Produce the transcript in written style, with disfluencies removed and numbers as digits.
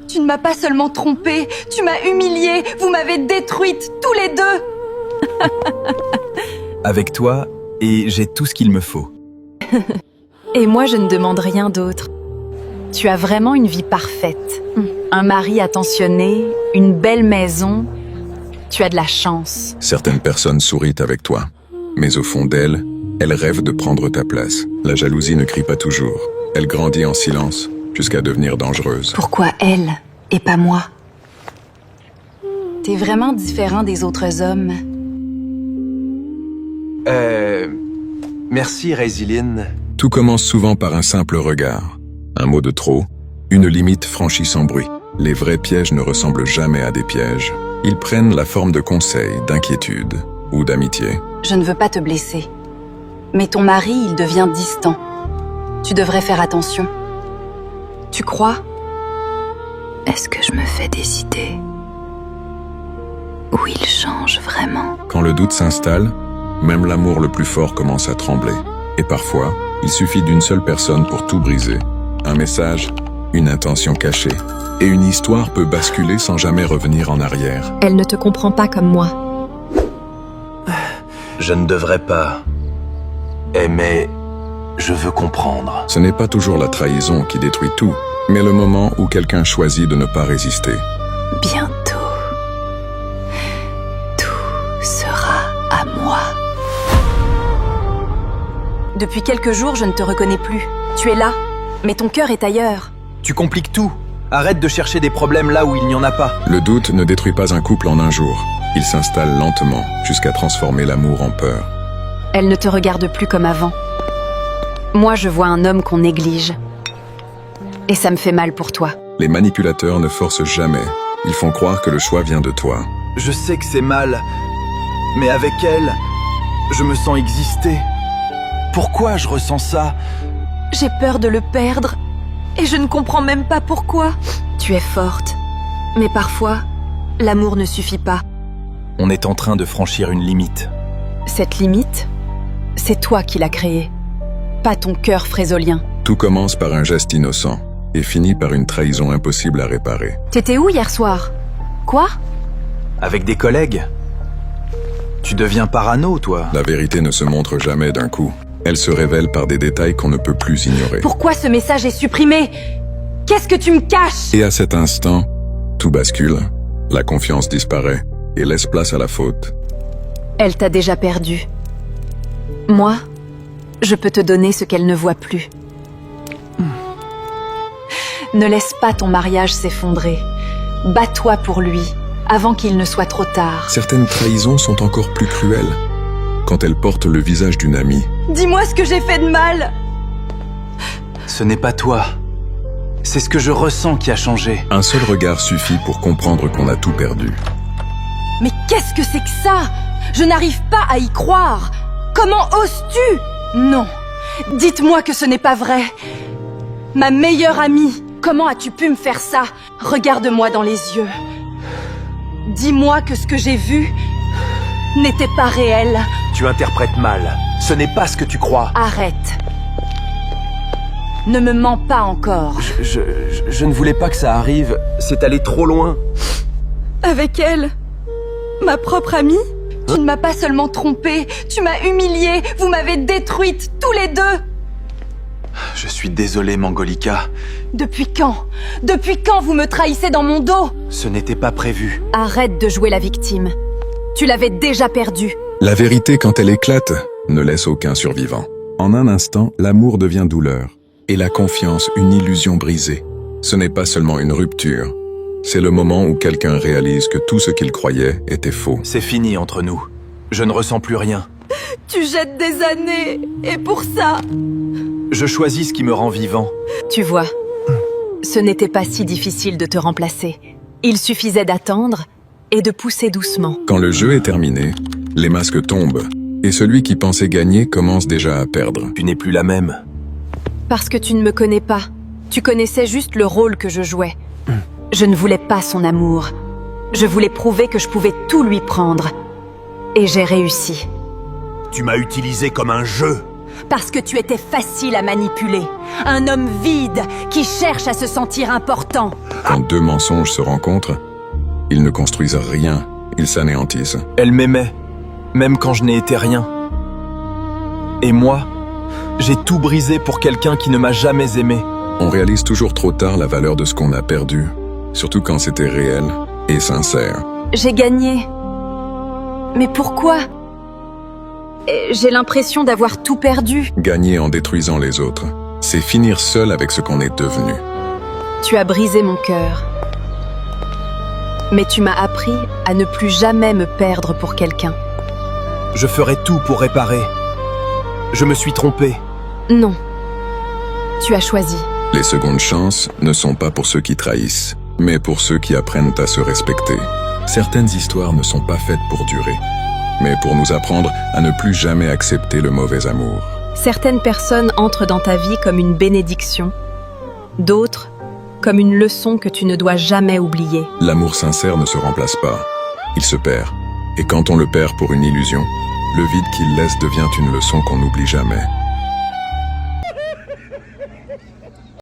Tu ne m'as pas seulement trompée, tu m'as humiliée, vous m'avez détruite, tous les deux. Avec toi, et j'ai tout ce qu'il me faut. Et moi, je ne demande rien d'autre. Tu as vraiment une vie parfaite. Un mari attentionné, une belle maison. Tu as de la chance. Certaines personnes sourient avec toi, mais au fond d'elles, elles rêvent de prendre ta place. La jalousie ne crie pas toujours. Elle grandit en silence, jusqu'à devenir dangereuse. Pourquoi elle et pas moi? T'es vraiment différent des autres hommes. Merci, Résiline. Tout commence souvent par un simple regard. Un mot de trop, une limite franchie sans bruit. Les vrais pièges ne ressemblent jamais à des pièges. Ils prennent la forme de conseils, d'inquiétude ou d'amitié. Je ne veux pas te blesser. Mais ton mari, il devient distant. Tu devrais faire attention. Tu crois? Est-ce que je me fais des idées? Ou il change vraiment? Quand le doute s'installe, même l'amour le plus fort commence à trembler. Et parfois, il suffit d'une seule personne pour tout briser. Un message, une intention cachée. Et une histoire peut basculer sans jamais revenir en arrière. Elle ne te comprend pas comme moi. Je ne devrais pas aimer. Je veux comprendre. Ce n'est pas toujours la trahison qui détruit tout, mais le moment où quelqu'un choisit de ne pas résister. Bientôt, tout sera à moi. Depuis quelques jours, je ne te reconnais plus. Tu es là, mais ton cœur est ailleurs. Tu compliques tout. Arrête de chercher des problèmes là où il n'y en a pas. Le doute ne détruit pas un couple en un jour. Il s'installe lentement, jusqu'à transformer l'amour en peur. Elle ne te regarde plus comme avant. Moi, je vois un homme qu'on néglige. Et ça me fait mal pour toi. Les manipulateurs ne forcent jamais. Ils font croire que le choix vient de toi. Je sais que c'est mal, mais avec elle, je me sens exister. Pourquoi je ressens ça? J'ai peur de le perdre, et je ne comprends même pas pourquoi. Tu es forte, mais parfois, l'amour ne suffit pas. On est en train de franchir une limite. Cette limite, c'est toi qui l'as créée, pas ton cœur frésolien. Tout commence par un geste innocent et finit par une trahison impossible à réparer. T'étais où hier soir? Quoi? Avec des collègues. Tu deviens parano, toi. La vérité ne se montre jamais d'un coup. Elle se révèle par des détails qu'on ne peut plus ignorer. Pourquoi ce message est supprimé? Qu'est-ce que tu me caches? Et à cet instant, tout bascule. La confiance disparaît et laisse place à la faute. Elle t'a déjà perdu. Moi, je peux te donner ce qu'elle ne voit plus. Ne laisse pas ton mariage s'effondrer. Bats-toi pour lui, avant qu'il ne soit trop tard. Certaines trahisons sont encore plus cruelles. Quand elles portent le visage d'une amie. Dis-moi ce que j'ai fait de mal. Ce n'est pas toi. C'est ce que je ressens qui a changé. Un seul regard suffit pour comprendre qu'on a tout perdu. Mais qu'est-ce que c'est que ça? Je n'arrive pas à y croire. Comment oses-tu? Non, dites-moi que ce n'est pas vrai. Ma meilleure amie, comment as-tu pu me faire ça? Regarde-moi dans les yeux. Dis-moi que ce que j'ai vu n'était pas réel. Tu interprètes mal. Ce n'est pas ce que tu crois. Arrête. Ne me mens pas encore. Je ne voulais pas que ça arrive. C'est allé trop loin. Avec elle? Ma propre amie? Tu ne m'as pas seulement trompée, tu m'as humiliée, vous m'avez détruite, tous les deux. Je suis désolé, Mangolika. Depuis quand? Depuis quand vous me trahissez dans mon dos? Ce n'était pas prévu. Arrête de jouer la victime. Tu l'avais déjà perdue. La vérité, quand elle éclate, ne laisse aucun survivant. En un instant, l'amour devient douleur. Et la confiance, une illusion brisée. Ce n'est pas seulement une rupture. C'est le moment où quelqu'un réalise que tout ce qu'il croyait était faux. C'est fini entre nous. Je ne ressens plus rien. Tu jettes des années, et pour ça... Je choisis ce qui me rend vivant. Tu vois, ce n'était pas si difficile de te remplacer. Il suffisait d'attendre et de pousser doucement. Quand le jeu est terminé, les masques tombent. Et celui qui pensait gagner commence déjà à perdre. Tu n'es plus la même. Parce que tu ne me connais pas. Tu connaissais juste le rôle que je jouais. Je ne voulais pas son amour. Je voulais prouver que je pouvais tout lui prendre. Et j'ai réussi. Tu m'as utilisé comme un jeu. Parce que tu étais facile à manipuler. Un homme vide qui cherche à se sentir important. Quand deux mensonges se rencontrent, ils ne construisent rien, ils s'anéantissent. Elle m'aimait, même quand je n'ai été rien. Et moi, j'ai tout brisé pour quelqu'un qui ne m'a jamais aimé. On réalise toujours trop tard la valeur de ce qu'on a perdu, surtout quand c'était réel et sincère. J'ai gagné. Mais pourquoi? J'ai l'impression d'avoir tout perdu. Gagner en détruisant les autres, c'est finir seul avec ce qu'on est devenu. Tu as brisé mon cœur. Mais tu m'as appris à ne plus jamais me perdre pour quelqu'un. Je ferai tout pour réparer. Je me suis trompé. Non. Tu as choisi. Les secondes chances ne sont pas pour ceux qui trahissent, mais pour ceux qui apprennent à se respecter. Certaines histoires ne sont pas faites pour durer, mais pour nous apprendre à ne plus jamais accepter le mauvais amour. Certaines personnes entrent dans ta vie comme une bénédiction, d'autres comme une leçon que tu ne dois jamais oublier. L'amour sincère ne se remplace pas, il se perd. Et quand on le perd pour une illusion, le vide qu'il laisse devient une leçon qu'on n'oublie jamais.